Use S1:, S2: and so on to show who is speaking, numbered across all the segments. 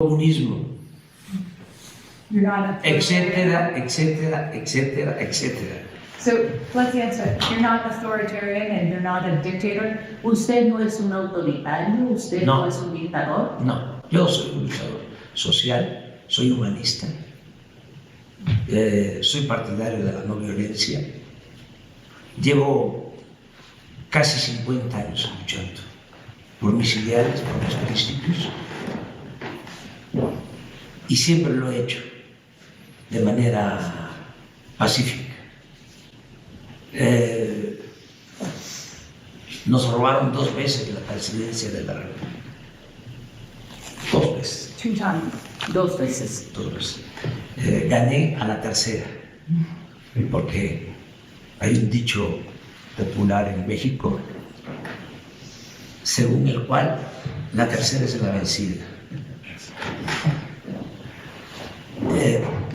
S1: comunismo,
S2: You're not a
S1: etcétera, etcétera, etcétera, etcétera.
S2: So let's answer. You're not an authoritarian and you're not a dictator.
S3: Usted no es un autoritario, usted
S1: No.
S3: no es un dictador.
S1: No, yo soy un luchador social, soy humanista, soy partidario de la no violencia. Llevo casi 50 años luchando por mis ideales, por mis principios, y siempre lo he hecho de manera pacífica. Nos robaron 2 veces la presidencia de la República. 2 veces.
S2: 2 times.
S3: 2 veces.
S1: 2 veces. Gané a la tercera, porque hay un dicho popular en México según el cual la tercera es la vencida.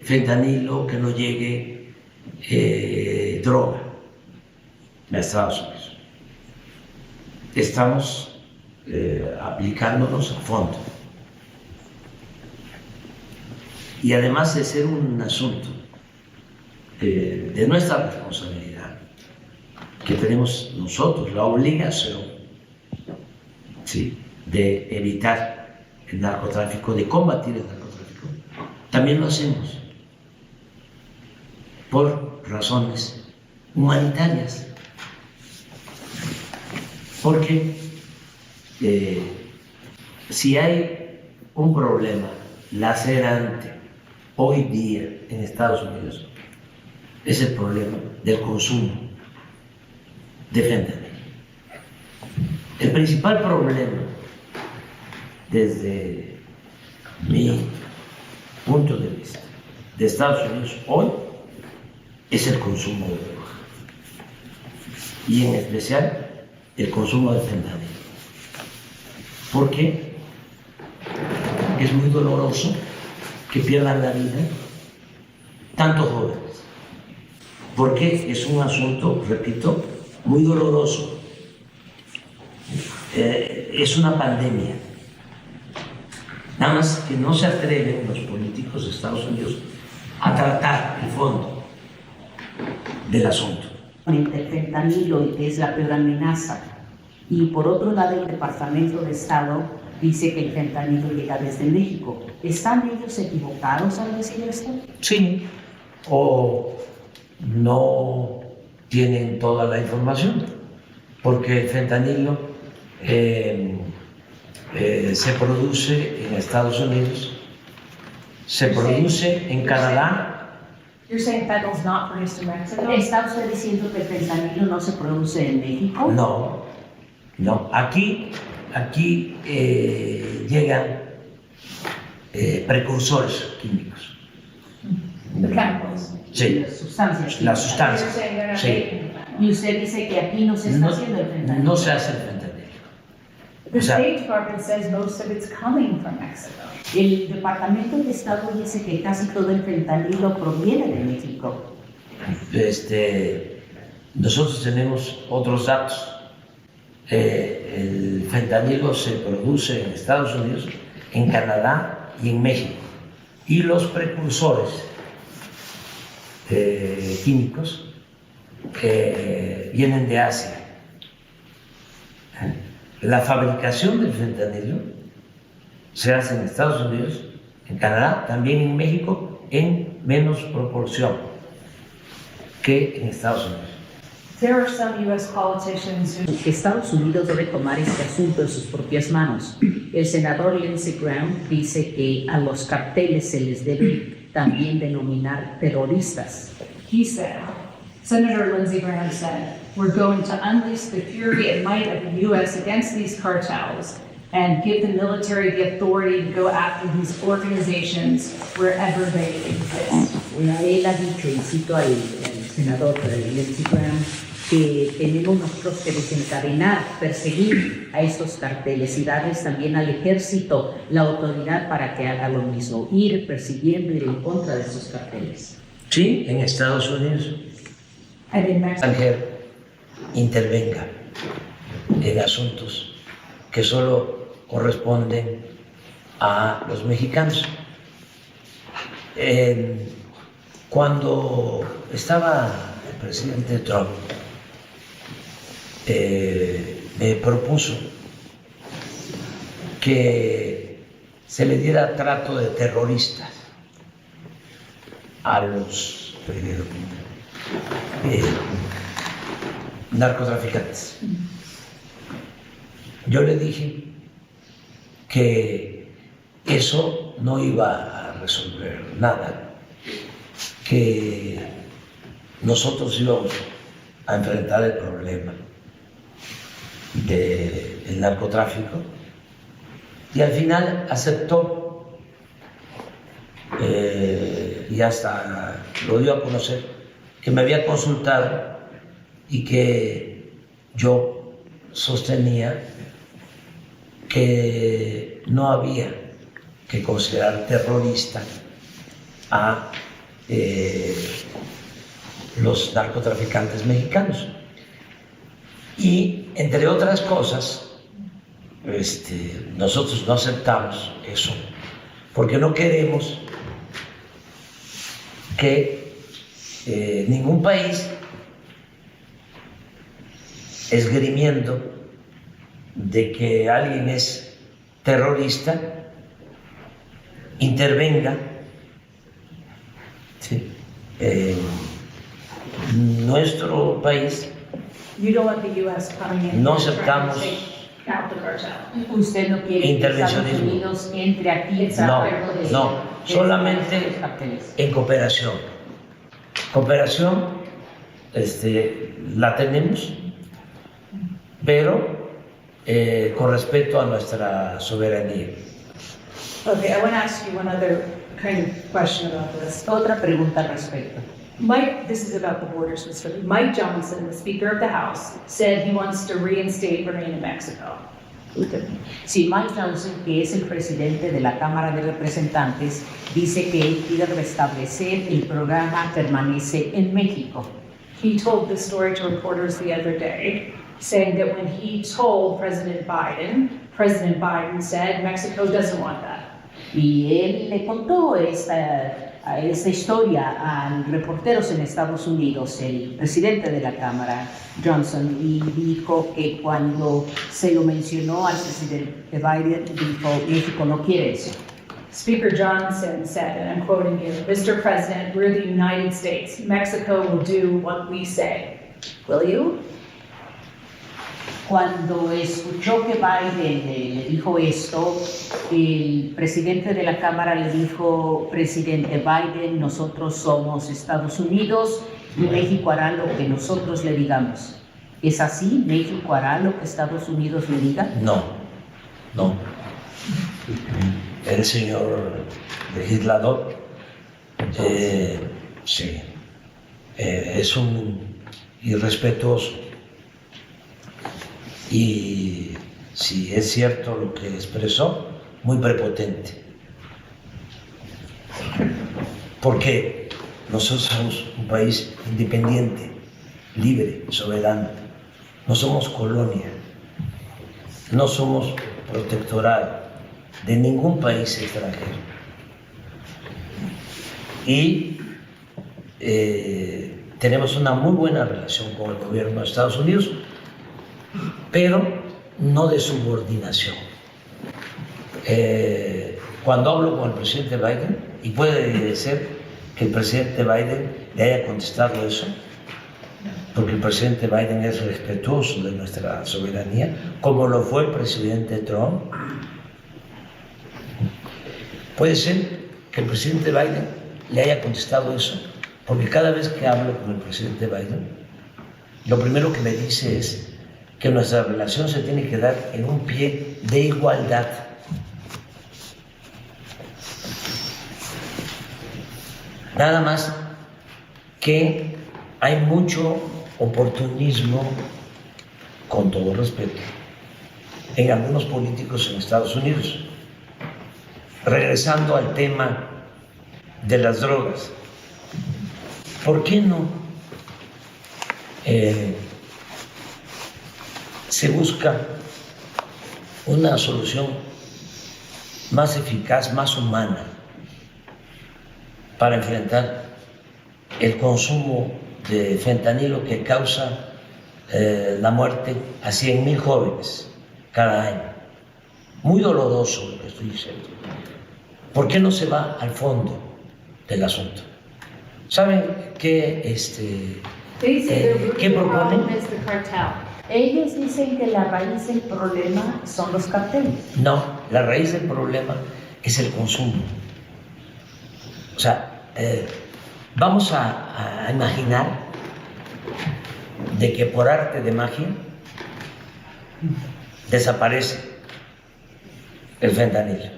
S1: Fentanilo, que no llegue droga a Estados Unidos. Estamos aplicándonos a fondo. Y además de ser un asunto de nuestra responsabilidad, que tenemos nosotros la obligación, ¿sí?, de evitar el narcotráfico, de combatir el narcotráfico, también lo hacemos por razones humanitarias. Porque si hay un problema lacerante hoy día en Estados Unidos, es el problema del consumo de fentanilo. El principal problema, desde mi punto de vista, de Estados Unidos hoy, es el consumo de droga, y en especial el consumo de fentanilo. Porque es muy doloroso que pierdan la vida tantos jóvenes. Porque es un asunto, repito, muy doloroso. Es una pandemia. Nada más que no se atreven los políticos de Estados Unidos a tratar el fondo del asunto.
S3: Entre el fentanilo, y que es la peor amenaza, y por otro lado el Departamento de Estado dice que el fentanilo llega desde México. ¿Están ellos equivocados al decir esto?
S1: Sí, o no tienen toda la información, porque el fentanilo se produce en Estados Unidos, se produce en Canadá.
S2: You're saying fentanyl's not produced in Mexico?
S3: ¿Está usted diciendo que el fentanilo no se produce en México?
S1: No, no. Aquí llegan precursores químicos.
S2: The chemicals.
S1: Sí,
S3: Las sustancias.
S1: las
S2: You're
S1: sustancias.
S2: saying they're not
S1: Sí.
S2: making that.
S3: Y usted dice que aquí no se está haciendo el fentanilo.
S1: No se hace el fentanilo.
S2: The
S1: O sea,
S2: State Department says most of it's coming from Mexico.
S3: El Departamento de Estado dice que casi todo el fentanilo proviene de México.
S1: Nosotros tenemos otros datos. El fentanilo se produce en Estados Unidos, en Canadá y en México. Y los precursores químicos vienen de Asia. La fabricación del fentanilo se hace en Estados Unidos, en Canadá, también en México, en menos proporción que en Estados Unidos.
S2: There are some U.S. politicians who
S3: Estados Unidos debe tomar este asunto en sus propias manos. El senador Lindsey Graham dice que a los carteles se les debe también denominar terroristas.
S2: he said, Senator Lindsey Graham said, we're going to unleash the fury and might of the U.S. against these cartels and give the military the authority to go after these organizations wherever they exist.
S3: Él ha dicho, y cito al senador Lindsey Graham, que tenemos nosotros que desencadenar, perseguir a estos carteles y darles también al ejército la autoridad para que haga lo mismo, ir persiguiendo, ir en contra de estos carteles.
S1: Sí, en Estados Unidos,
S2: And in Mexico,
S1: extranjero intervenga en asuntos que solo corresponden a los mexicanos. Cuando estaba el presidente Trump, me propuso que se le diera trato de terroristas a los narcotraficantes. Yo le dije que eso no iba a resolver nada, que nosotros íbamos a enfrentar el problema del narcotráfico, y al final aceptó y hasta lo dio a conocer que me había consultado y que yo sostenía que no había que considerar terrorista a los narcotraficantes mexicanos. Y entre otras cosas, nosotros no aceptamos eso porque no queremos que ningún país, esgrimiendo de que alguien es terrorista, intervenga en nuestro país.
S2: You don't want the U.S. coming in.
S1: No
S2: and trying to
S1: aceptamos
S2: take out the cartel.
S3: Usted no quiere que Estados
S1: intervencionismo.
S3: Unidos entre aquí en
S1: No,
S3: acuerdo de
S1: no,
S3: de
S1: solamente
S3: los carteles.
S1: en cooperación. Cooperación la tenemos, pero con respeto a nuestra soberanía.
S2: Okay, I want to ask you one other kind of question about this.
S3: Otra pregunta al respecto.
S2: Mike, this is about the border specifically. Mike Johnson, the Speaker of the House, said he wants to reinstate Bernie in Mexico.
S3: Sí, Mike Johnson, que es el presidente de la Cámara de Representantes, dice que él quiere restablecer el programa Permanece en México.
S2: He told this story to reporters the other day, saying that when he told President Biden said Mexico doesn't want that.
S3: Y él le contó esta historia a reporteros en Estados Unidos, el presidente de la Cámara, Johnson, y dijo que cuando se lo mencionó al presidente Biden, dijo, México no quiere eso.
S2: Speaker Johnson said, and I'm quoting you, "Mr. President, we're the United States. Mexico will do what we say. Will you?"
S3: Cuando escuchó que Biden le dijo esto, el presidente de la Cámara le dijo, presidente Biden, nosotros somos Estados Unidos y México hará lo que nosotros le digamos. ¿Es así? ¿México hará lo que Estados Unidos le diga?
S1: No. El señor legislador sí, es un irrespetuoso. Y si es cierto lo que expresó, muy prepotente. Porque nosotros somos un país independiente, libre, soberano. No somos colonia, no somos protectorado de ningún país extranjero. Y tenemos una muy buena relación con el gobierno de Estados Unidos, pero no de subordinación. Cuando hablo con el presidente Biden, y puede ser que el presidente Biden le haya contestado eso, porque el presidente Biden es respetuoso de nuestra soberanía, como lo fue el presidente Trump. Puede ser que el presidente Biden le haya contestado eso, porque cada vez que hablo con el presidente Biden, lo primero que me dice es que nuestra relación se tiene que dar en un pie de igualdad. Nada más que hay mucho oportunismo, con todo respeto, en algunos políticos en Estados Unidos. Regresando al tema de las drogas, ¿por qué no se busca una solución más eficaz, más humana para enfrentar el consumo de fentanilo que causa la muerte a 100,000 jóvenes cada año. Muy doloroso lo que estoy diciendo. ¿Por qué no se va al fondo del asunto? ¿Saben qué, qué proponen?
S3: Ellos dicen que la raíz del problema son los carteles.
S1: No, la raíz del problema es el consumo. O sea, vamos a imaginar de que por arte de magia desaparece el fentanilo.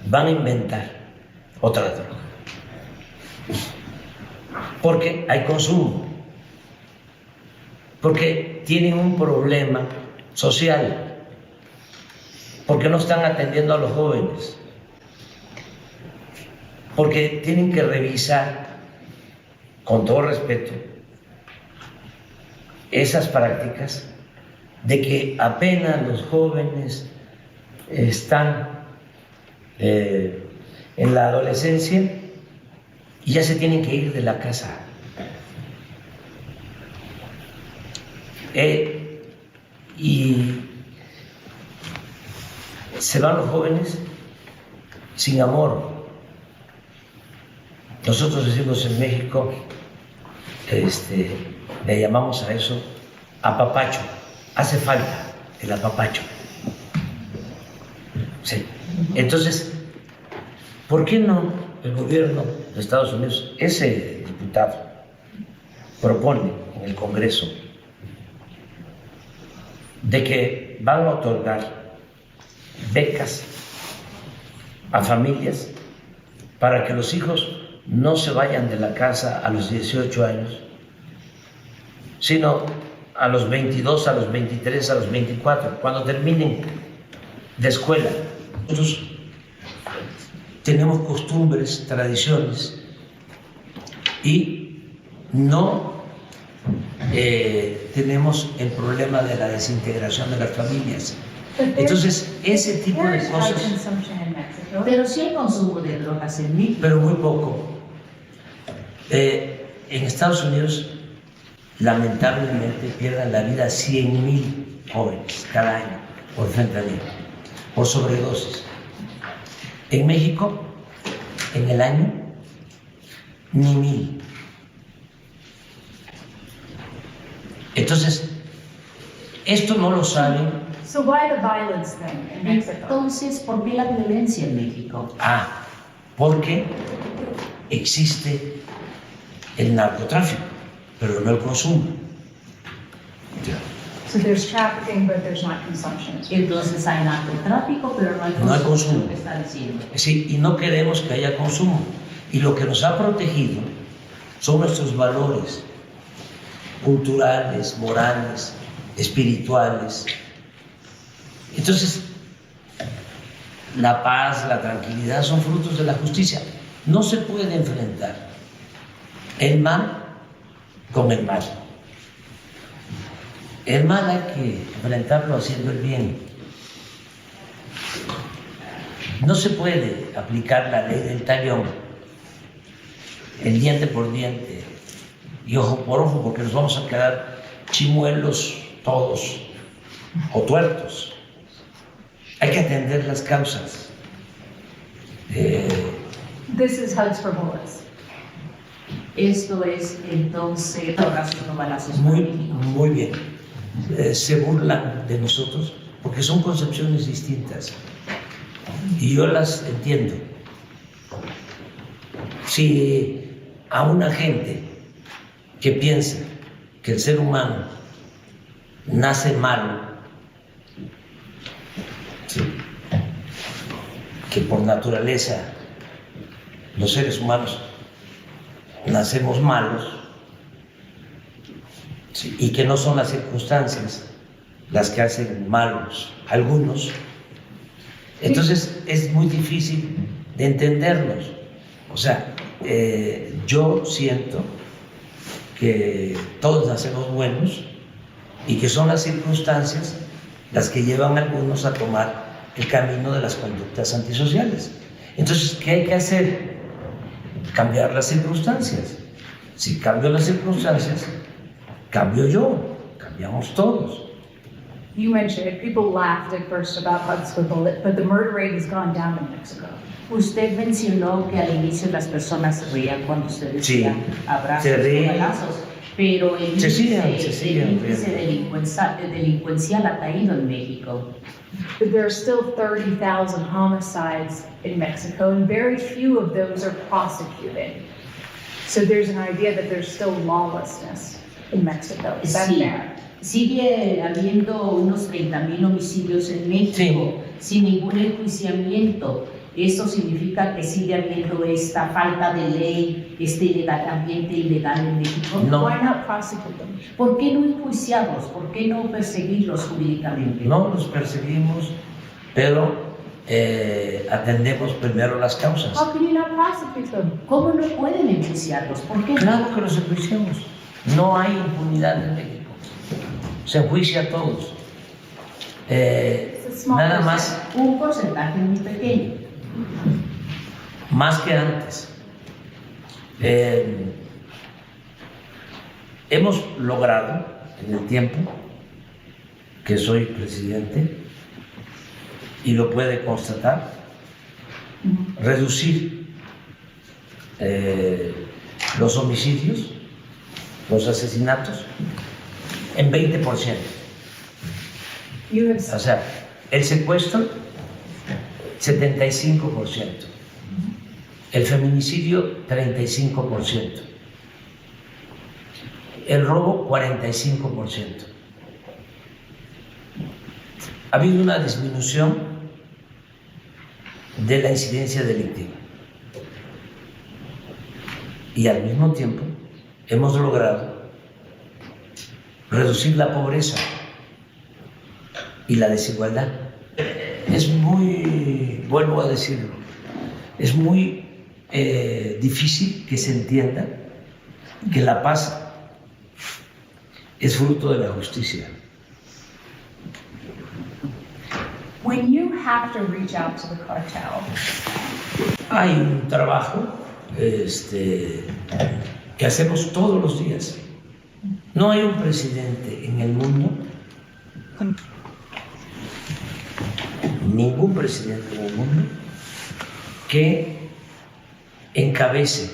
S1: Van a inventar otra droga. Porque hay consumo. Porque tienen un problema social. Porque no están atendiendo a los jóvenes. Porque tienen que revisar, con todo respeto, esas prácticas de que apenas los jóvenes están en la adolescencia y ya se tienen que ir de la casa. Y se van los jóvenes sin amor. Nosotros decimos en México, le llamamos a eso apapacho. Hace falta el apapacho. Sí. Entonces, ¿por qué no el gobierno de Estados Unidos, ese diputado, propone en el Congreso de que van a otorgar becas a familias para que los hijos no se vayan de la casa a los 18 años, sino a los 22, a los 23, a los 24, cuando terminen de escuela? Nosotros tenemos costumbres, tradiciones y no tenemos el problema de la desintegración de las familias. Entonces, ese tipo de cosas,
S3: Pero sí hay consumo de drogas en México.
S1: pero muy poco. En Estados Unidos, lamentablemente, pierden la vida 100,000 jóvenes cada año por fentanilo, por sobredosis. En México, en el año, ni 1,000. Entonces, esto no lo saben.
S2: So why the violence then in Mexico?
S3: Entonces, ¿por qué la violencia en México?
S1: Porque existe el narcotráfico, pero no el consumo.
S2: So there's trafficking, but there's not consumption.
S3: Entonces hay narcotráfico, pero no hay consumo. Lo que está diciendo.
S1: Sí, y no queremos que haya consumo. Y lo que nos ha protegido son nuestros valores culturales, morales, espirituales. Entonces, la paz, la tranquilidad son frutos de la justicia. No se puede enfrentar el mal con el mal. El mal hay que enfrentarlo haciendo el bien. No se puede aplicar la ley del talión, el diente por diente y ojo por ojo, porque nos vamos a quedar chimuelos todos o tuertos. Hay que atender las causas.
S2: This is Hugs for Bullets.
S3: Esto es entonces abrazos no balazos.
S1: Muy bien. Se burlan de nosotros porque son concepciones distintas y yo las entiendo. Si a una gente que piensa que el ser humano nace malo, ¿sí?, que por naturaleza los seres humanos nacemos malos, ¿sí?, y que no son las circunstancias las que hacen malos a algunos, entonces es muy difícil de entenderlos. O sea, yo siento que todos nacemos buenos y que son las circunstancias las que llevan a algunos a tomar el camino de las conductas antisociales. Entonces, ¿qué hay que hacer? Cambiar las circunstancias. Si cambio las circunstancias, cambio yo, cambiamos todos.
S2: You mentioned it, people laughed at first about hugs with bullet, but the murder rate has gone down in Mexico.
S3: Usted mencionó que al inicio las personas se reían cuando usted decía
S1: Sí,
S3: abrazos
S1: se ríen.
S3: o balazos, pero el
S1: Se
S3: índice,
S1: siguen
S3: el índice
S1: riendo.
S3: delincuencial ha caído en México.
S2: But there are still 30,000 homicides in Mexico, and very few of those are prosecuted. So there's an idea that there's still lawlessness in Mexico. Is that
S3: Sí,
S2: fair?
S3: sigue habiendo unos 30,000 homicidios en México sin ningún enjuiciamiento. Esto significa que sigue habiendo esta falta de ley, este ambiente ilegal en México.
S1: No.
S2: Why not prosecute them?
S3: ¿Por qué no enjuiciarlos? ¿Por qué no perseguirlos jurídicamente?
S1: No los perseguimos, pero atendemos primero las causas.
S2: How can you not prosecute them?
S3: ¿Cómo no pueden enjuiciarlos? ¿Por qué no?
S1: Claro que los enjuiciamos. No hay impunidad en México. Se enjuicia a todos.
S2: It's a small
S1: Nada más,
S3: Un porcentaje muy pequeño.
S1: más que antes. Hemos logrado en el tiempo que soy presidente, y lo puede constatar, reducir los homicidios, los asesinatos, en 20%.
S2: You have
S1: O sea, el secuestro, 75%. El feminicidio, 35%. El robo, 45%. Ha habido una disminución de la incidencia delictiva. Y al mismo tiempo hemos logrado reducir la pobreza y la desigualdad. Es muy, vuelvo a decirlo, es muy difícil que se entienda que la paz es fruto de la justicia.
S2: When you have to reach out to the cartel,
S1: Hay un trabajo que hacemos todos los días. No hay un presidente en el mundo, ningún presidente en el mundo, que encabece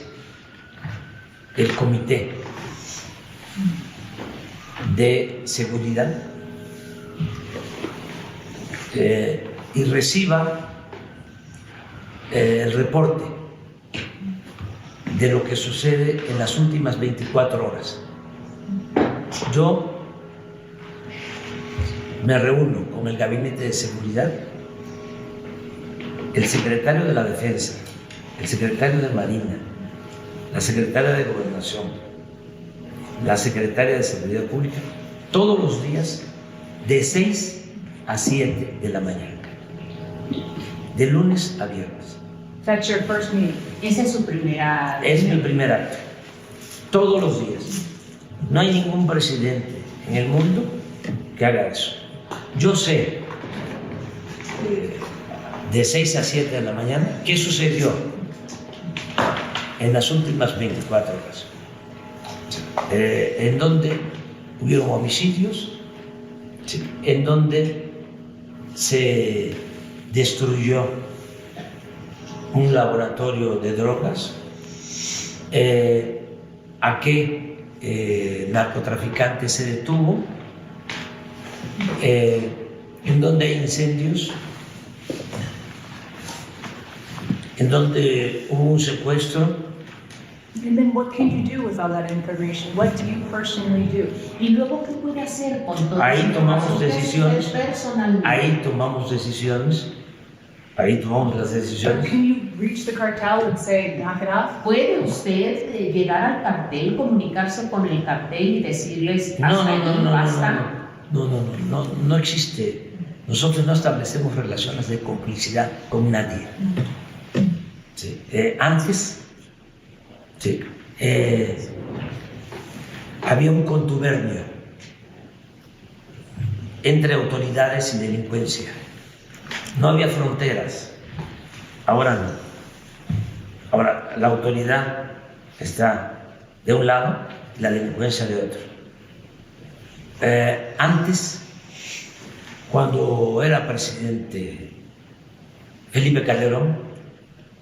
S1: el comité de seguridad y reciba el reporte de lo que sucede en las últimas 24 horas. Yo me reúno con el Gabinete de Seguridad, el secretario de la Defensa, el secretario de Marina, la secretaria de Gobernación, la secretaria de Seguridad Pública, todos los días de 6 a 7 de la mañana, de lunes a viernes.
S2: that's your first meeting.
S3: Esa es su primera...
S1: Es mi primer acto, todos los días. No hay ningún presidente en el mundo que haga eso. Yo sé de 6 a 7 de la mañana qué sucedió en las últimas 24 horas, en donde hubieron homicidios, en donde se destruyó un laboratorio de drogas, a qué narcotraficante se detuvo, en donde hay incendios, en donde hubo un secuestro.
S2: And then what can you do with all that information? What do you personally do?
S3: ¿Y luego qué puede hacer con todo
S1: Ahí
S3: eso?
S1: tomamos
S3: Usted
S1: decisiones.
S3: personalmente.
S1: Ahí tomamos decisiones, las decisiones.
S2: Can you reach the cartel and say, knock it off?
S3: ¿Puede usted llegar al cartel, comunicarse con el cartel y decirles hasta aquí basta?
S1: No existe. Nosotros no establecemos relaciones de complicidad con nadie. Sí. Antes, sí, había un contubernio entre autoridades y delincuencia. No había fronteras, ahora no. Ahora la autoridad está de un lado y la delincuencia de otro. Antes, cuando era presidente Felipe Calderón,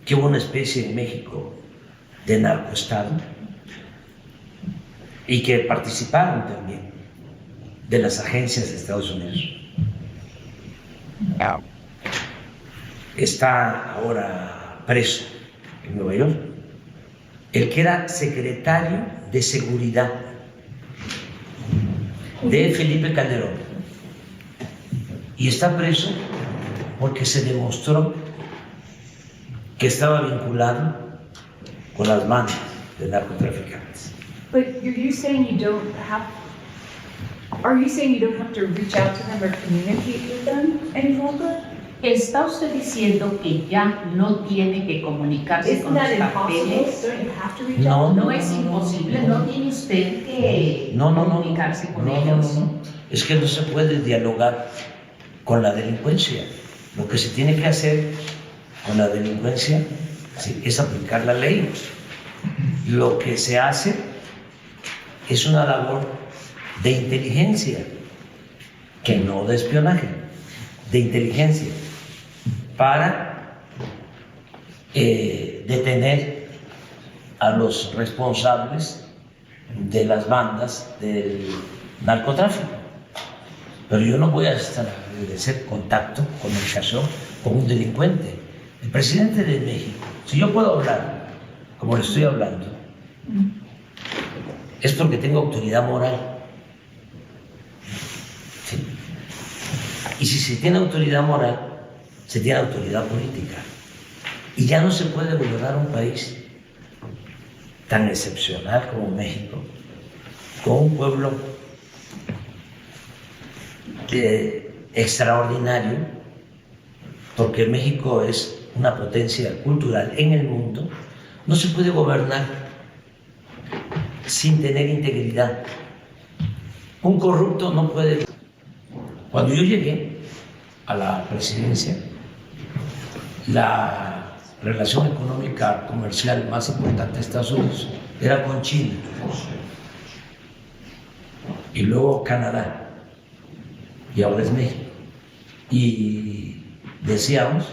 S1: que hubo una especie en México de narcoestado y que participaron también de las agencias de Estados Unidos. Está ahora preso en Nueva York el que era secretario de Seguridad de Felipe Calderón, y está preso porque se demostró que estaba vinculado con las bandas de narcotraficantes.
S2: But you're saying you don't have, are you saying you don't have to reach out to them or communicate with them any longer?
S3: ¿Está usted diciendo que ya no tiene que comunicarse
S2: Isn't
S3: con los
S2: that impossible?
S3: carteles?
S2: Don't you have to reach
S1: No,
S2: out?
S3: No es imposible, no tiene usted que
S1: No,
S3: comunicarse con ellos.
S1: no. Es que no se puede dialogar con la delincuencia. Lo que se tiene que hacer con la delincuencia sí, es aplicar la ley. Lo que se hace es una labor de inteligencia, que no de espionaje, de inteligencia, para detener a los responsables de las bandas del narcotráfico. Pero yo no voy a establecer contacto, comunicación con un delincuente. El presidente de México, si yo puedo hablar como le estoy hablando, es porque tengo autoridad moral. ¿Sí? Y si se tiene autoridad moral, se tiene autoridad política. Y ya no se puede gobernar un país tan excepcional como México, con un pueblo extraordinario, porque México es una potencia cultural en el mundo. No se puede gobernar sin tener integridad. Un corrupto no puede. Cuando yo llegué a la presidencia, la relación económica comercial más importante de Estados Unidos era con China y luego Canadá y ahora es México, y deseamos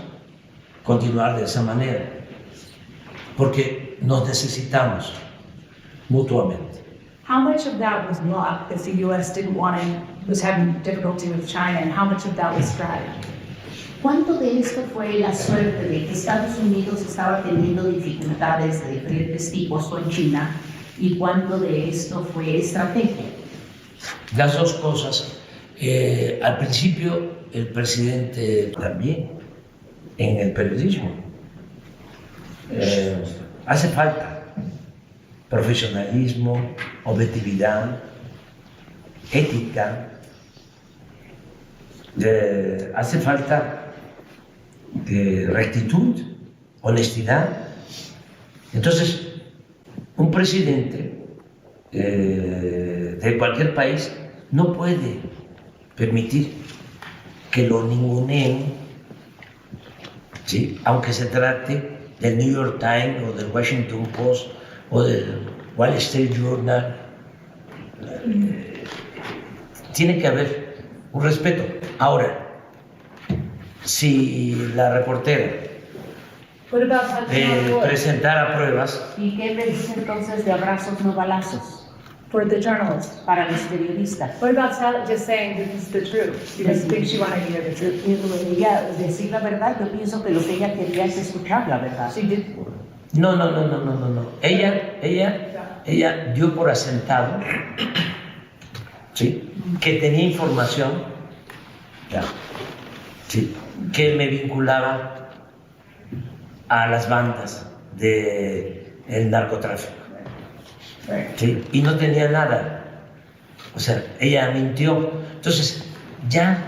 S1: continuar de esa manera porque nos necesitamos mutuamente.
S2: How much of that was luck because the U.S. didn't want to, was having difficulty with China, and how much of that was strategy?
S3: ¿Cuánto de esto fue la suerte de que Estados Unidos estaba teniendo dificultades de diferentes tipos con China y cuánto de esto fue estrategia?
S1: Las dos cosas. Al principio el presidente también en el periodismo hace falta profesionalismo, objetividad, ética, hace falta rectitud, honestidad. Entonces, un presidente de cualquier país no puede permitir que lo ninguneen, ¿sí? Aunque se trate del New York Times o del Washington Post o del Wall Street Journal. Tiene que haber un respeto. Ahora, si la reportera
S2: What about touching on wood
S1: presentara pruebas,
S3: ¿Y qué me dice entonces de abrazos no balazos
S2: for the journalist?
S3: para los periodistas?
S2: What about just saying this is the truth? She doesn't think she wanted to hear the truth.
S3: Ella, decir la verdad, yo pienso que lo que ella quería es escuchar la verdad.
S2: She did.
S1: no. Ella dio por asentado, ¿sí?, que tenía información, ya, ¿sí?, que me vinculaba a las bandas del narcotráfico, ¿sí?, y no tenía nada. O sea, ella mintió. Entonces, ya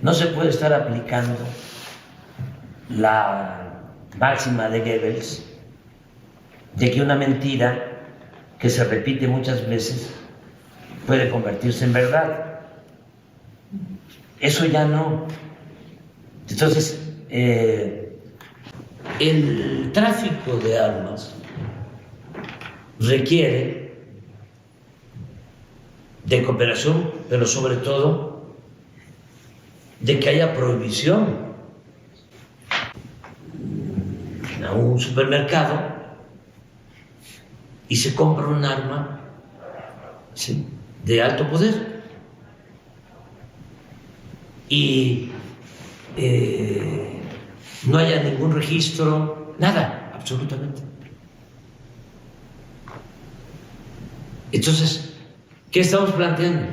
S1: no se puede estar aplicando la máxima de Goebbels de que una mentira que se repite muchas veces puede convertirse en verdad. Eso ya no. Entonces, el tráfico de armas requiere de cooperación, pero sobre todo de que haya prohibición. A un supermercado y se compra un arma, ¿sí?, de alto poder y no haya ningún registro, nada, absolutamente. Entonces, ¿qué estamos planteando?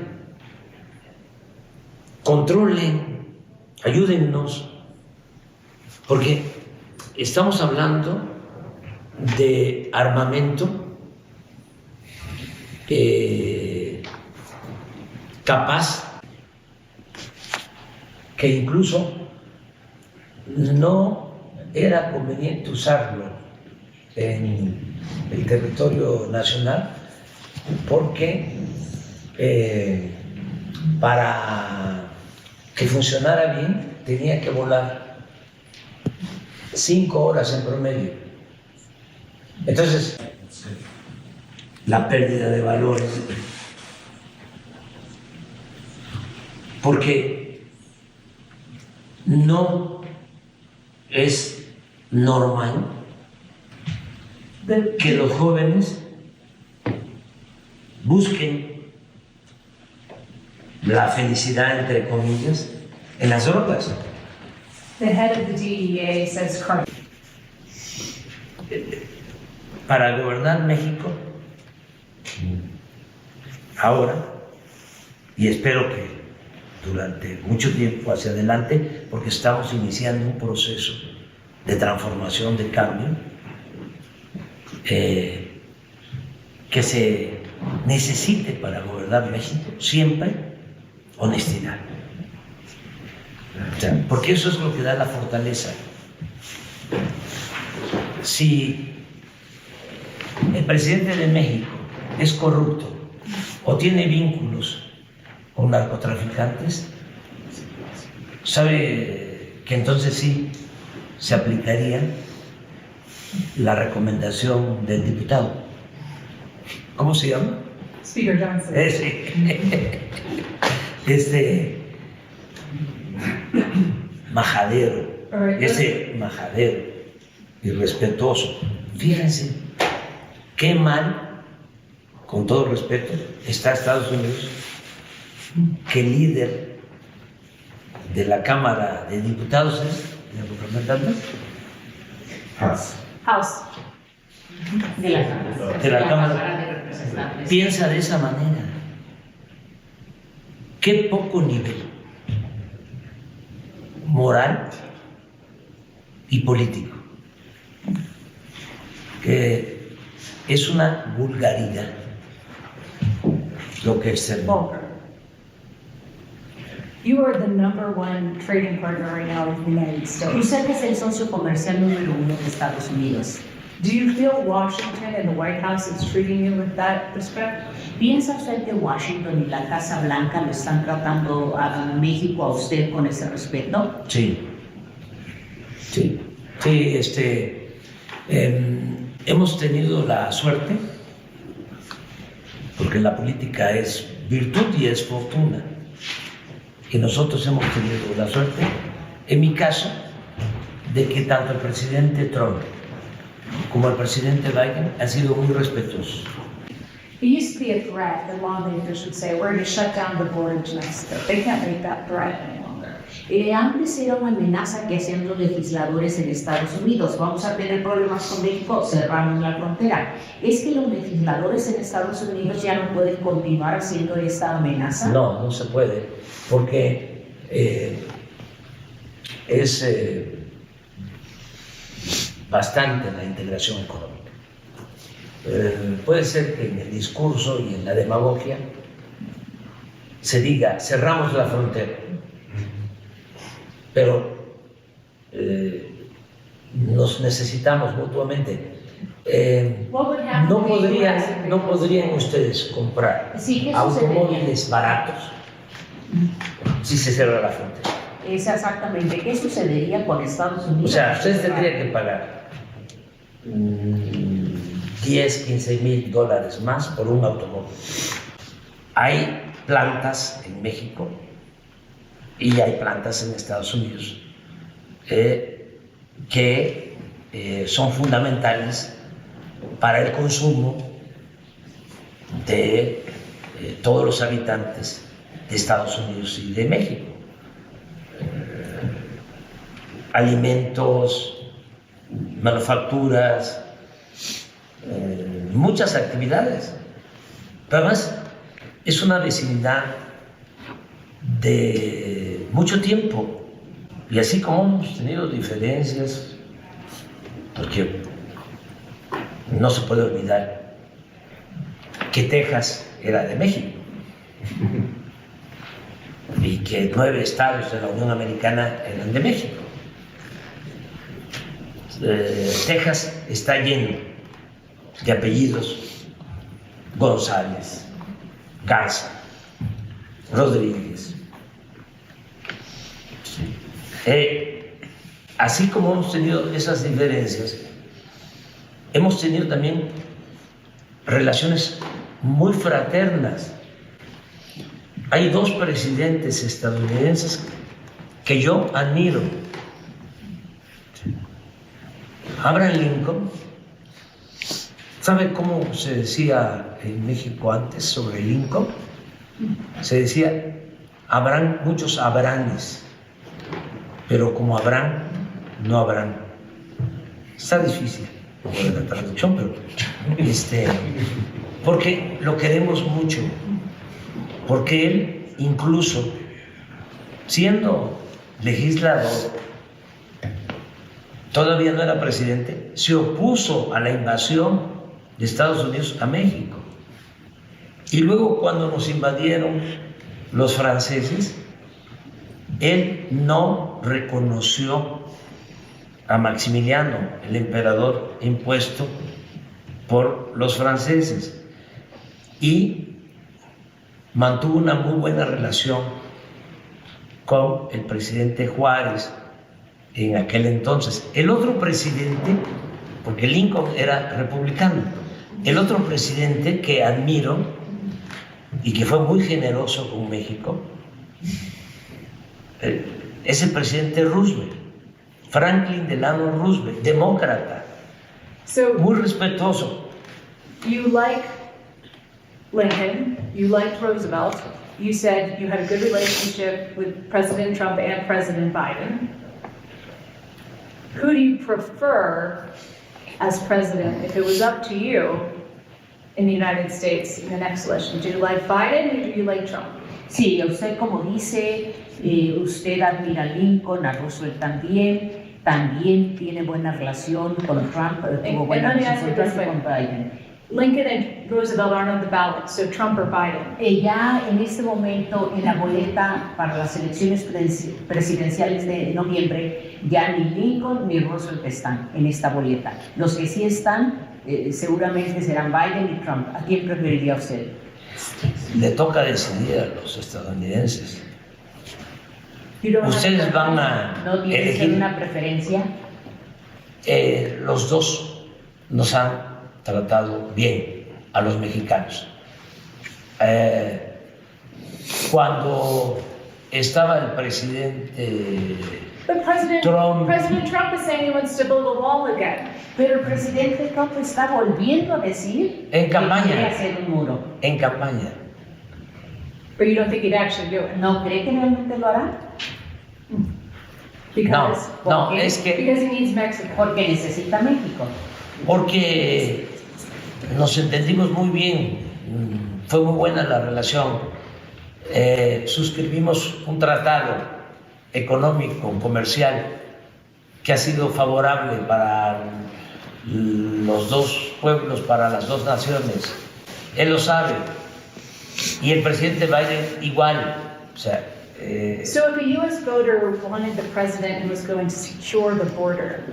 S1: Controlen, ayúdennos, porque estamos hablando de armamento capaz que incluso no era conveniente usarlo en el territorio nacional porque para que funcionara bien tenía que volar 5 horas en promedio. Entonces, la pérdida de valores, porque no es normal que los jóvenes busquen la felicidad, entre comillas, en las drogas.
S2: The head of the DEA says
S1: Para gobernar México, ahora, y espero que durante mucho tiempo hacia adelante, porque estamos iniciando un proceso de transformación, de cambio, que se necesite para gobernar México siempre honestidad. O sea, porque eso es lo que da la fortaleza. Si el presidente de México es corrupto o tiene vínculos con narcotraficantes, sabe que entonces sí se aplicaría la recomendación del diputado. ¿Cómo se llama?
S2: Speaker Johnson.
S1: Ese majadero, ese majadero irrespetuoso. Fíjense qué mal, con todo respeto, está Estados Unidos, que el líder de la Cámara de Diputados es, ¿de representantes?
S2: House.
S3: De la Cámara.
S1: De la Cámara.
S3: de Representantes.
S1: Piensa de esa manera. Qué poco nivel moral y político. Que es una vulgaridad lo que externó.
S2: Volker. You are the #1 trading partner right now of the United States.
S3: Usted es el socio comercial número 1 de Estados Unidos.
S2: Do you feel Washington and the White House is treating you with that respect?
S3: ¿Piensa usted que Washington y la Casa Blanca lo están tratando a México, a usted, con ese respeto?
S1: Sí, sí, sí, hemos tenido la suerte, porque la política es virtud y es fortuna, y nosotros hemos tenido la suerte, en mi caso, de que tanto el presidente Trump como el presidente Biden han sido muy respetuosos.
S2: It used to be a threat that lawmakers would say, we're going to shut down the border to Mexico. They can't make that threat any longer.
S3: Antes era una amenaza que hacían los legisladores en Estados Unidos. Vamos a tener problemas con México, cerramos la frontera. ¿Es que los legisladores en Estados Unidos ya no pueden continuar haciendo esta amenaza?
S1: No, no se puede, porque es bastante la integración económica. Puede ser que en el discurso y en la demagogia se diga, cerramos la frontera, pero nos necesitamos mutuamente. No podrían ustedes comprar
S3: Sí, ¿qué
S1: automóviles baratos si se cierra la frontera.
S3: Es exactamente, ¿qué sucedería con Estados Unidos?
S1: O sea, ustedes tendrían que pagar 10, 15 mil dólares más por un automóvil. Hay plantas en México y hay plantas en Estados Unidos que son fundamentales para el consumo de todos los habitantes de Estados Unidos y de México. Alimentos, manufacturas, muchas actividades. Pero además es una vecindad de mucho tiempo. Y así como hemos tenido diferencias, porque no se puede olvidar que Texas era de México y que 9 estados de la Unión Americana eran de México. Texas está lleno de apellidos González, Garza, Rodríguez. Así como hemos tenido esas diferencias, hemos tenido también relaciones muy fraternas. Hay 2 presidentes estadounidenses que yo admiro. Abraham Lincoln, ¿sabe cómo se decía en México antes sobre Lincoln? Se decía, habrán muchos Abrahames, pero como Abraham, no habrán. Está difícil la traducción, pero porque lo queremos mucho, porque él, incluso siendo legislador, todavía no era presidente, se opuso a la invasión de Estados Unidos a México. Y luego cuando nos invadieron los franceses, él no reconoció a Maximiliano, el emperador impuesto por los franceses, y mantuvo una muy buena relación con el presidente Juárez en aquel entonces. El otro presidente, porque Lincoln era republicano, el otro presidente que admiro y que fue muy generoso con México es el presidente Roosevelt, Franklin Delano Roosevelt, demócrata, muy respetuoso.
S2: You like Lincoln, you liked Roosevelt, you said you had a good relationship with President Trump and President Biden. Who do you prefer as president if it was up to you in the United States in the next election? Do you like Biden or do you like Trump?
S3: Sí, usted como dice, usted admira a Lincoln, a Roosevelt también tiene buena relación con Trump, tuvo buena relación con Biden.
S2: Lincoln and Roosevelt aren't on the ballot, so Trump or Biden.
S3: Ya en este momento, en la boleta para las elecciones presidenciales de noviembre, ya ni Lincoln ni Roosevelt están en esta boleta. Los que sí están seguramente serán Biden y Trump. ¿A quién preferiría usted?
S1: Le toca decidir a los estadounidenses. Ustedes
S3: Ustedes
S1: van a
S3: ¿No tiene
S1: elegir.
S3: una preferencia?
S1: Los dos nos han tratado bien a los mexicanos. Cuando estaba el presidente
S2: But President
S1: Trump,
S2: Trump is saying he wants to build a wall again.
S3: Pero el presidente Trump está volviendo a decir
S1: En campaña.
S3: que quiere hacer un muro.
S1: en campaña,
S2: But you don't think he'd actually do it?
S3: ¿No cree que realmente lo hará?
S2: Because,
S1: no,
S3: qué?
S1: es que
S2: because he needs Mexico.
S3: Porque necesita México.
S1: porque nos entendimos muy bien, fue muy buena la relación, suscribimos un tratado económico, comercial, que ha sido favorable para los dos pueblos, para las dos naciones. Él lo sabe. Y el presidente Biden igual. O sea,
S2: So if a U.S. voter wanted the president who was going to secure the border,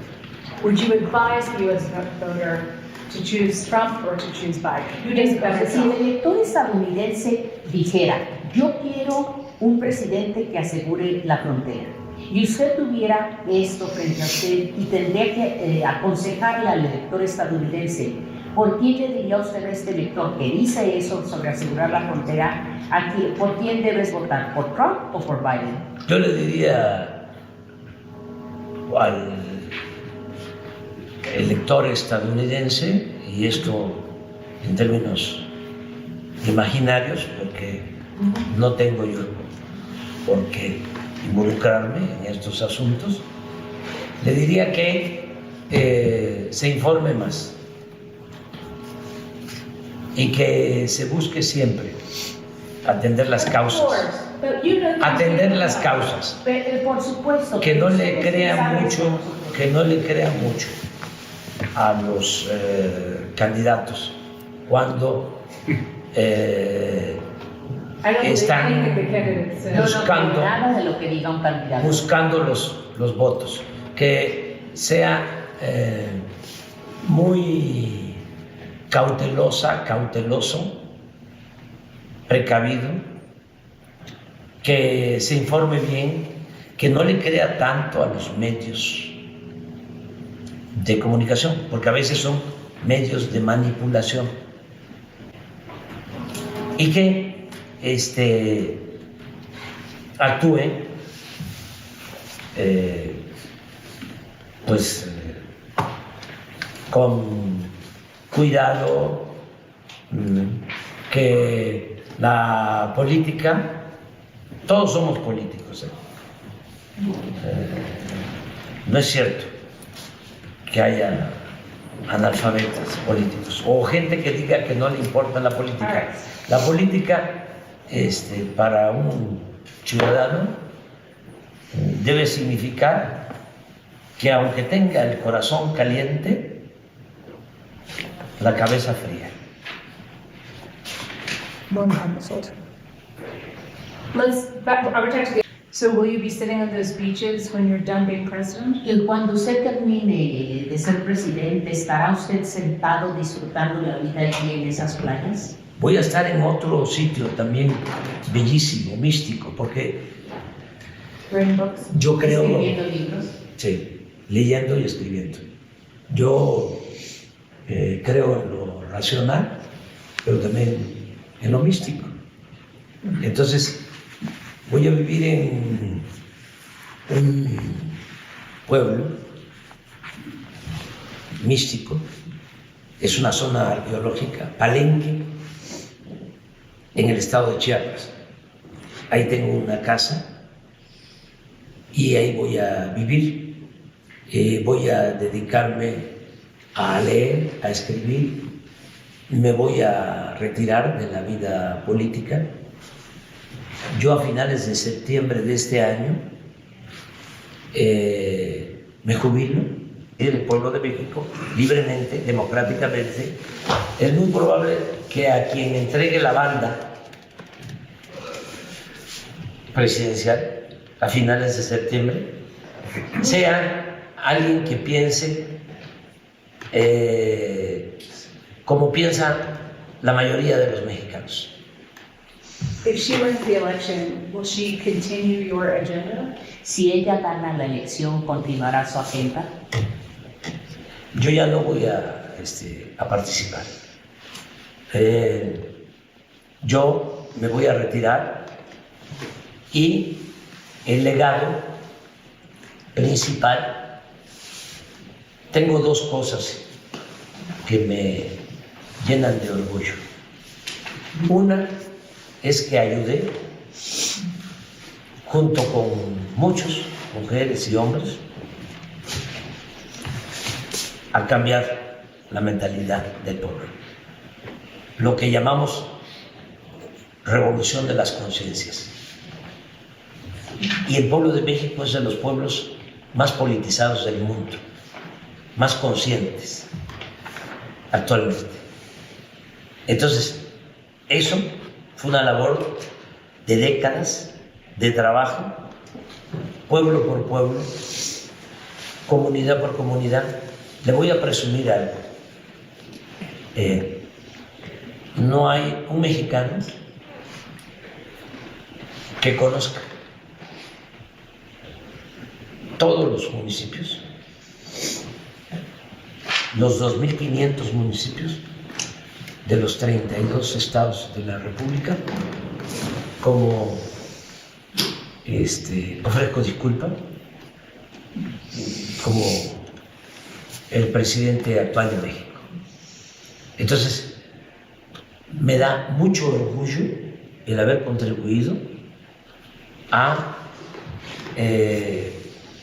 S2: would you advise the U.S. voter to choose Trump or to choose Biden? Who does a better
S3: Entonces, si el
S2: job?
S3: elector estadounidense dijera, yo quiero un presidente que asegure la frontera. Y usted tuviera esto frente a usted y tendría que aconsejarle al elector estadounidense, ¿por quién le diría usted a este elector que dice eso sobre asegurar la frontera? ¿Por quién debes votar? ¿Por Trump o por Biden?
S1: Yo le diría al elector estadounidense, y esto en términos imaginarios, porque no tengo yo por qué involucrarme en estos asuntos, le diría que se informe más y que se busque siempre atender las causas. Atender las causas.
S3: Por supuesto.
S1: Que no le crea mucho, a los candidatos cuando están buscando,
S3: nada de lo que diga un candidato.
S1: buscando los votos. Que sea muy cauteloso, precavido, que se informe bien, que no le crea tanto a los medios de comunicación, porque a veces son medios de manipulación, y que actúe con cuidado, que la política, todos somos políticos, no es cierto que haya analfabetos políticos o gente que diga que no le importa la política. La política, para un ciudadano, debe significar que aunque tenga el corazón caliente, la cabeza fría.
S2: So will you be sitting on those beaches when you're done being president?
S3: Y cuando usted termine de ser presidente, ¿estará usted sentado disfrutando la vida aquí en esas playas?
S1: Voy a estar en otro sitio también bellísimo, místico, porque
S2: Writing books?
S1: yo creo...
S3: Escribiendo libros.
S1: Sí, leyendo y escribiendo. Yo creo en lo racional, pero también en lo místico. Entonces, voy a vivir en un pueblo místico, es una zona arqueológica, Palenque, en el estado de Chiapas. Ahí tengo una casa y ahí voy a vivir. Voy a dedicarme a leer, a escribir. Me voy a retirar de la vida política. Yo a finales de septiembre de este año me jubilo del pueblo de México, libremente, democráticamente. Es muy probable que a quien entregue la banda presidencial a finales de septiembre sea alguien que piense como piensa la mayoría de los mexicanos.
S2: If she wins the election, will she continue your agenda?
S3: Si ella gana la elección, ¿continuará su agenda?
S1: Yo ya no voy a participar. Yo me voy a retirar y el legado principal, tengo dos cosas que me llenan de orgullo. Una es que ayudé, junto con muchos, mujeres y hombres, a cambiar la mentalidad del pueblo. Lo que llamamos revolución de las conciencias. Y el pueblo de México es de los pueblos más politizados del mundo, más conscientes actualmente. Entonces, eso fue una labor de décadas de trabajo, pueblo por pueblo, comunidad por comunidad. Le voy a presumir algo. No hay un mexicano que conozca todos los municipios, los 2.500 municipios de los 32 estados de la República, como ofrezco disculpa, como el presidente actual de México. Entonces, me da mucho orgullo el haber contribuido a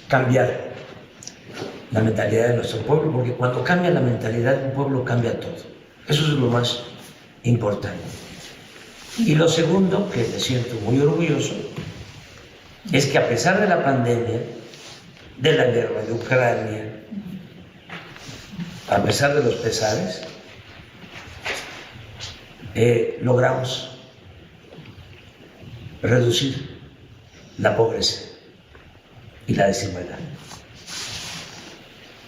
S1: cambiar la mentalidad de nuestro pueblo, porque cuando cambia la mentalidad de un pueblo, cambia todo. Eso es lo más importante. Y lo segundo, que me siento muy orgulloso, es que a pesar de la pandemia, de la guerra de Ucrania, a pesar de los pesares, logramos reducir la pobreza y la desigualdad.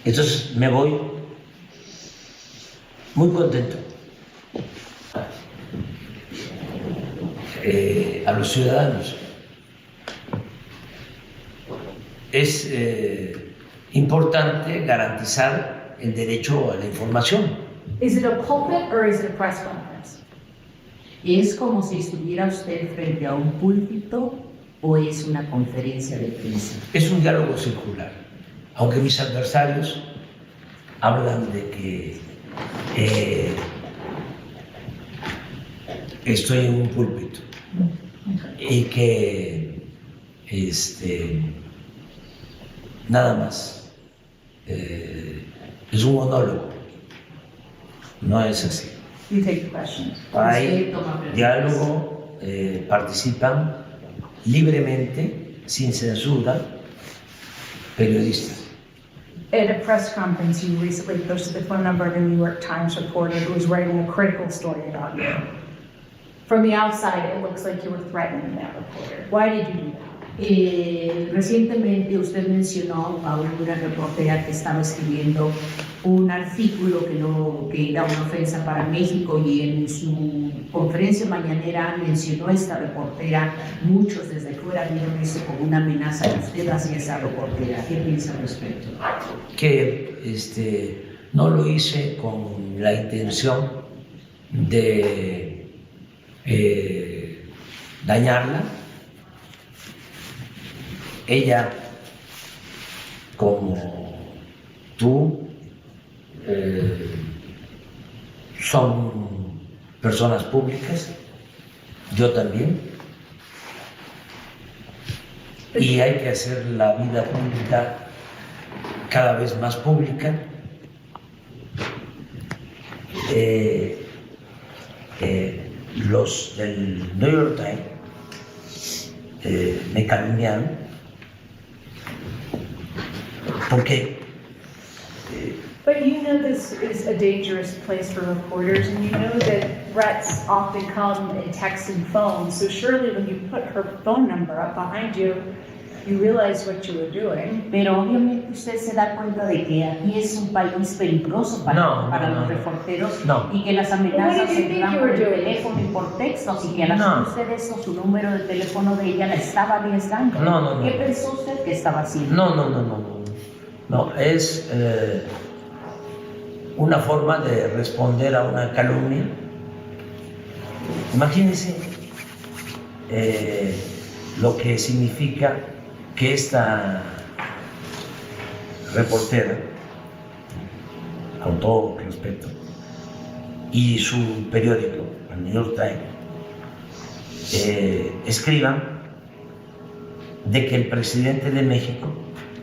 S1: Entonces me voy muy contento a los ciudadanos. Es importante garantizar el derecho a la información.
S2: Is it a pulpit or is it a press conference?
S3: ¿Es como si estuviera usted frente a un púlpito o es una conferencia de prensa?
S1: Es un diálogo circular, aunque mis adversarios hablan de que estoy en un púlpito y que nada más es un monólogo. No es así.
S2: You take the question.
S1: Hay diálogo, participan libremente, sin censura, periodistas.
S2: At a press conference, you recently posted the phone number of a New York Times reporter who was writing a critical story about you. From the outside, it looks like you were threatening that reporter. Why did you do that?
S3: Recientemente usted mencionó a una reportera que estaba escribiendo un artículo que era una ofensa para México, y en su conferencia mañanera mencionó a esta reportera. Muchos desde fuera vieron eso como una amenaza que usted hacia esa reportera. ¿Qué piensa al respecto?
S1: Que no lo hice con la intención de dañarla. Ella, como tú, son personas públicas, yo también, y hay que hacer la vida pública cada vez más pública. Los del New York Times me calumniaron porque
S2: But you know this is a dangerous place for reporters, and you know that threats often come in text and phone. So surely when you put her phone number up behind you, you realize what you were doing.
S3: Pero obviamente usted se da cuenta de que aquí es un país peligroso para los reporteros, y que las amenazas se dan por el teléfono y por textos, y que al hacer usted eso, su número de teléfono de ella la estaba arriesgando. ¿Qué pensó usted que estaba haciendo?
S1: No, es una forma de responder a una calumnia. Imagínense lo que significa que esta reportera, con todo respeto, y su periódico, el New York Times, escriban de que el presidente de México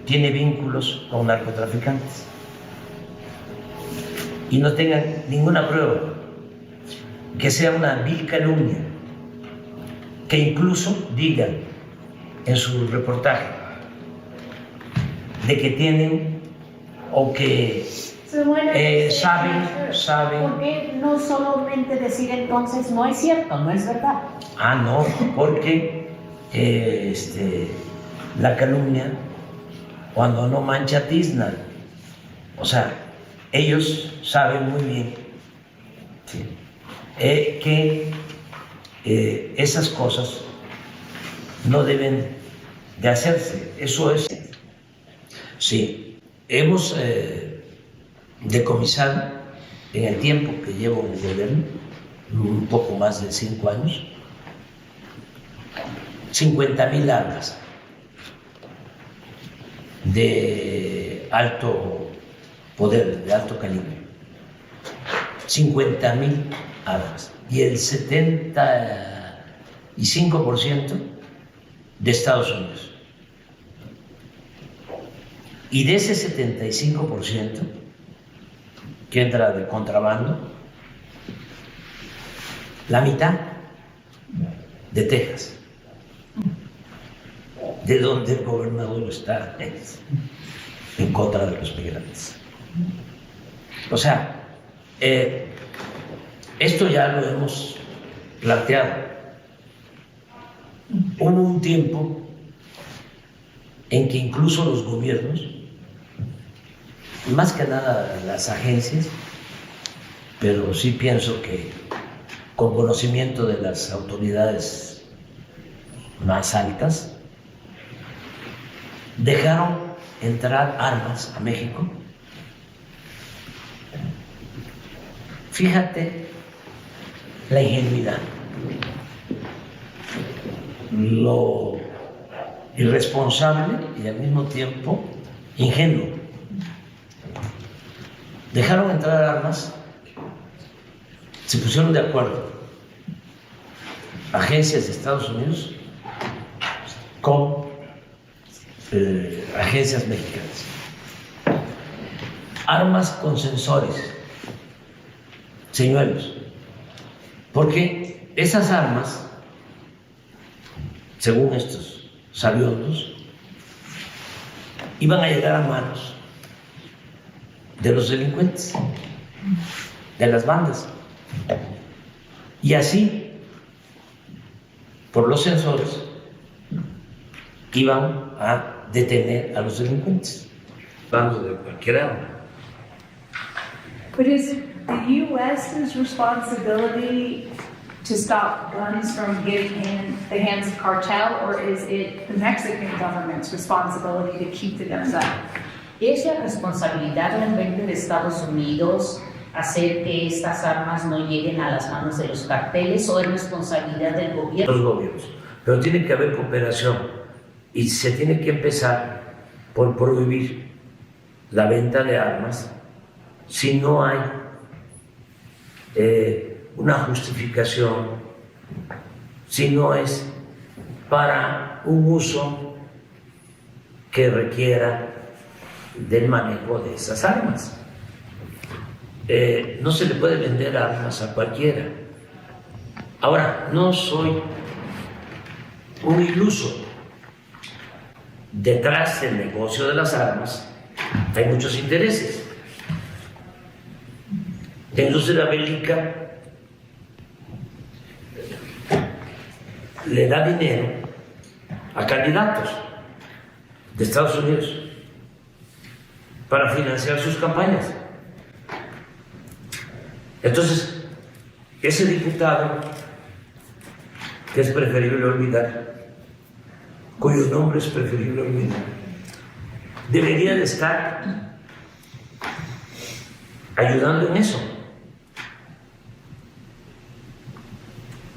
S1: tiene vínculos con narcotraficantes y no tengan ninguna prueba, que sea una vil calumnia, que incluso digan en su reportaje de que tienen o que saben.
S3: ¿Por qué no solamente decir entonces no es cierto, no es verdad?
S1: No, porque la calumnia, cuando no mancha, tizna. O sea, ellos saben muy bien, ¿sí?, que esas cosas no deben de hacerse. Eso es. Sí, hemos decomisado en el tiempo que llevo en el gobierno, un poco más de 5 años, 50,000 armas de alto poder, de alto calibre. 50,000 armas. Y el 75% de Estados Unidos. Y de ese 75% que entra de contrabando, la mitad de Texas, de donde el gobernador está en contra de los migrantes. O sea, esto ya lo hemos planteado. Hubo un tiempo en que incluso los gobiernos, más que nada las agencias, pero sí pienso que con conocimiento de las autoridades más altas, dejaron entrar armas a México. Fíjate la ingenuidad, lo irresponsable y al mismo tiempo ingenuo. Dejaron entrar armas, se pusieron de acuerdo agencias de Estados Unidos con agencias mexicanas. Armas con sensores, señuelos, porque esas armas, según estos sabiondos, iban a llegar a manos de los delincuentes, de las bandas, y así, por los sensores, iban a detener a los delincuentes, hablando de cualquier arma.
S2: But is it the U.S.'s responsibility to stop guns from getting in the hands of cartel, or is it the Mexican government's responsibility to keep the guns out?
S3: ¿Es la responsabilidad realmente de Estados Unidos hacer que estas armas no lleguen a las manos de los carteles o es responsabilidad del gobierno?
S1: Los gobiernos, pero tiene que haber cooperación y se tiene que empezar por prohibir la venta de armas si no hay una justificación, si no es para un uso que requiera del manejo de esas armas. No se le puede vender armas a cualquiera. Ahora, no soy un iluso. Detrás del negocio de las armas hay muchos intereses. La industria bélica le da dinero a candidatos de Estados Unidos para financiar sus campañas. Entonces, ese diputado, que es preferible olvidar, cuyo nombre es preferible olvidar, debería de estar ayudando en eso.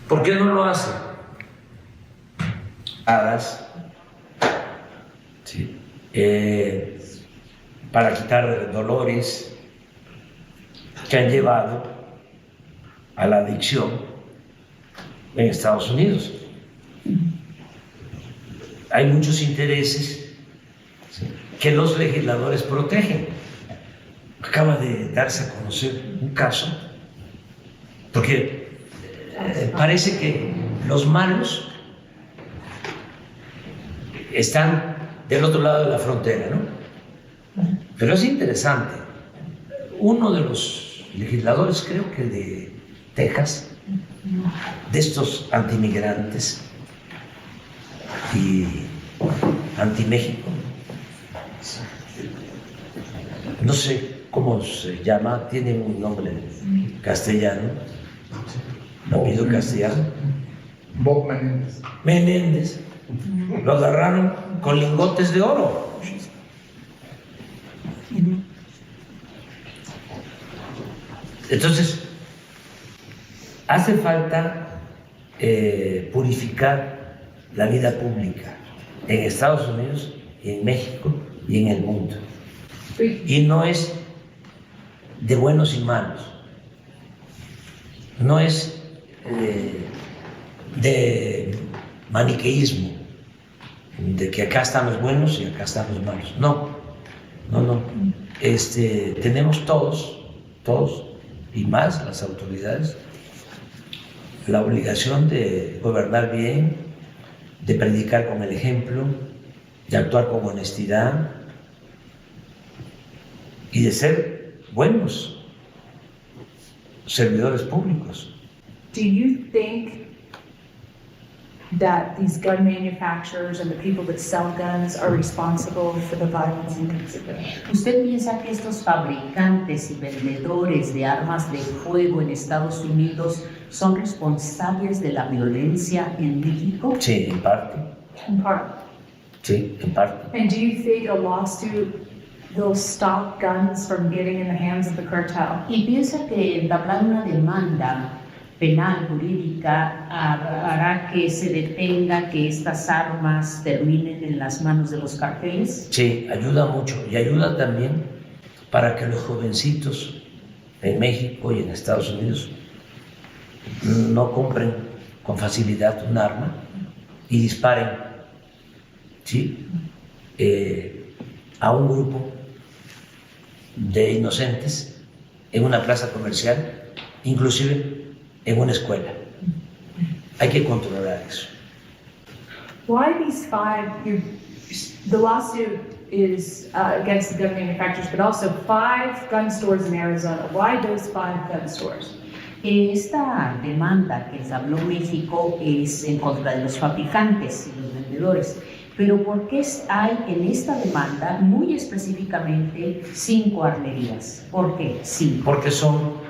S1: ¿Por qué no lo hace? Hadas, sí, para quitar dolores que han llevado a la adicción en Estados Unidos. Hay muchos intereses que los legisladores protegen. Acaba de darse a conocer un caso, porque parece que los malos están del otro lado de la frontera, ¿no? Pero es interesante. Uno de los legisladores, creo que de Texas, de estos antimigrantes y anti-México, no sé cómo se llama, tiene un nombre castellano, apellido castellano.
S4: Bob Menéndez.
S1: Menéndez, Lo agarraron con lingotes de oro. Entonces, hace falta purificar la vida pública en Estados Unidos, y en México y en el mundo. Y no es de buenos y malos, no es de maniqueísmo, de que acá están los buenos y acá están los malos. No. Tenemos todos, y más las autoridades, la obligación de gobernar bien, de predicar con el ejemplo, de actuar con honestidad y de ser buenos servidores públicos.
S2: Do you think that these gun manufacturers and the people that sell guns are responsible for the violence in Mexico?
S3: ¿Usted piensa que estos fabricantes y vendedores de armas de fuego en Estados Unidos son responsables de la violencia en México?
S1: Sí, en parte.
S2: In part.
S1: Sí, en parte.
S2: And do you think a lawsuit will stop guns from getting in the hands of the cartel?
S3: ¿Y piensa que entablar una demanda penal, jurídica, hará que se detenga que estas armas terminen en las manos de los carteles?
S1: Sí, ayuda mucho y ayuda también para que los jovencitos en México y en Estados Unidos no compren con facilidad un arma y disparen, ¿sí? A un grupo de inocentes en una plaza comercial, inclusive en una escuela. Hay que controlar eso.
S2: Why these the lawsuit is against the gun manufacturers, but also 5 gun stores in Arizona. Why those 5 gun stores?
S3: Esta demanda que habló México es en contra de los fabricantes y los vendedores. Pero ¿por qué hay en esta demanda muy específicamente 5 armerías? ¿Por qué? Sí.
S1: Porque son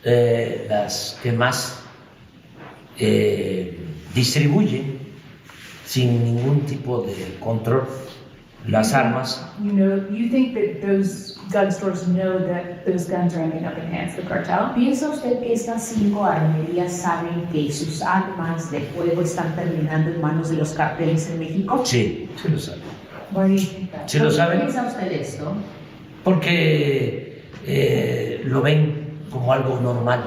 S1: las que más distribuyen sin ningún tipo de control las armas.
S2: You think that those gun stores know that those guns are ending up in hands of the cartel?
S3: ¿Piensa usted que estas 5 armerías saben que sus armas de fuego están terminando en manos de los carteles en México?
S1: Sí, sí lo saben.
S2: Why do you think that?
S1: ¿Sí lo saben?
S3: ¿Piensa usted esto?
S1: Porque lo ven como algo normal.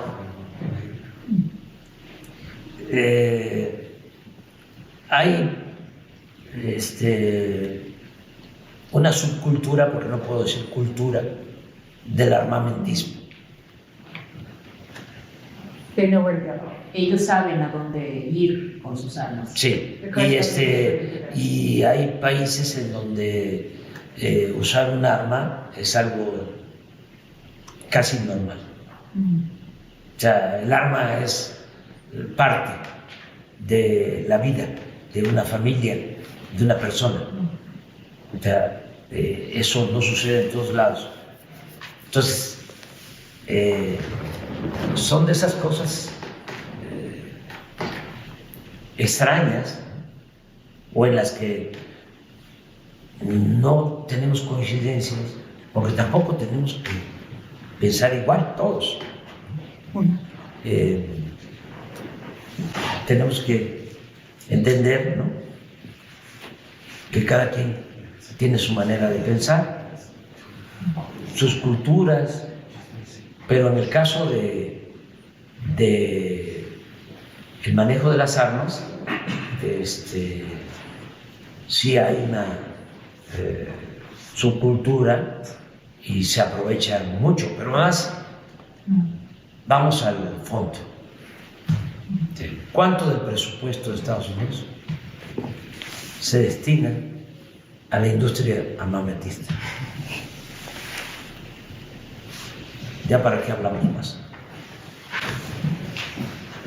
S1: Hay una subcultura, porque no puedo decir cultura, del armamentismo.
S2: They know where to go.
S3: Ellos saben a dónde ir con sus armas.
S1: Sí, y hay países en donde usar un arma es algo casi normal. O sea, el arma es parte de la vida de una familia, de una persona. O sea, eso no sucede en todos lados. Entonces, son de esas cosas extrañas o en las que no tenemos coincidencias, porque tampoco tenemos que pensar igual todos. Tenemos que entender, ¿no?, que cada quien tiene su manera de pensar, sus culturas, pero en el caso de el manejo de las armas, sí hay una subcultura y se aprovecha mucho, pero más vamos al fondo. ¿Cuánto del presupuesto de Estados Unidos se destina a la industria armamentista? ¿Ya para qué hablamos más?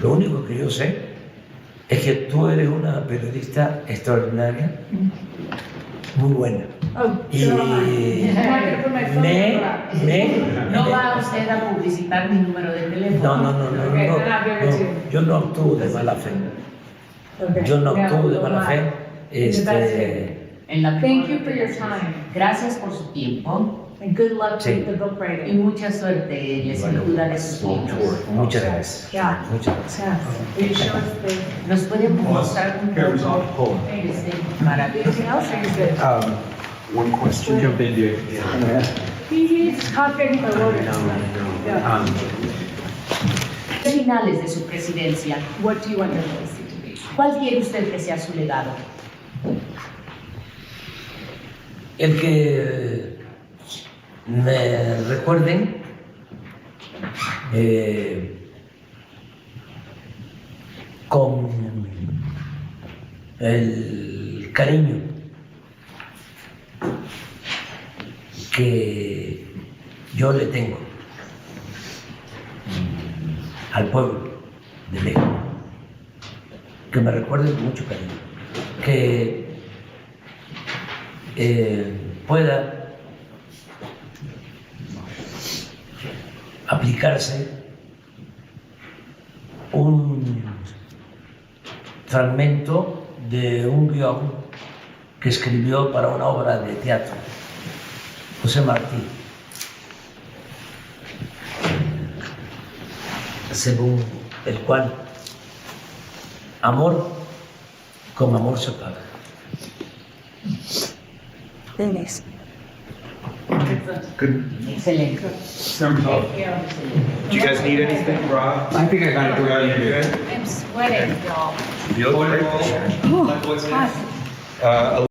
S1: Lo único que yo sé es que tú eres una periodista extraordinaria, muy buena. Y
S3: ¿No va usted a publicitar mi número de teléfono?
S1: No, yo no actúo de mala fe. Yo no actúo de mala fe,
S3: En la
S2: Thank you for your time.
S3: Gracias por su tiempo
S2: And good luck
S1: Sí.
S2: with the book
S3: y
S2: writing.
S3: mucha suerte en la escritura de sus libros.
S1: Muchas gracias.
S2: Yeah.
S1: Muchas gracias.
S2: Are you sure it's the?
S3: ¿Nos pueden mostrar un
S4: Cameras on.
S3: poco para
S2: Anything else, or are you good?
S4: One question. Jump into it.
S2: He's talking the Lord. Yeah.
S3: finales de su presidencia?
S2: What do you want your legacy to be?
S3: ¿Cuál quiere usted que sea su legado?
S1: El que me recuerden con el cariño que yo le tengo al pueblo de México, que me recuerden con mucho cariño, que pueda aplicarse un fragmento de un guión que escribió para una obra de teatro José Martí, según el cual amor con amor se paga.
S4: Good.
S3: Excelente.
S4: Members of. Do you guys need anything, Rob? I think I got it. Are you good?
S2: I'm sweating, y'all.
S4: You look great.
S2: Oh, hot.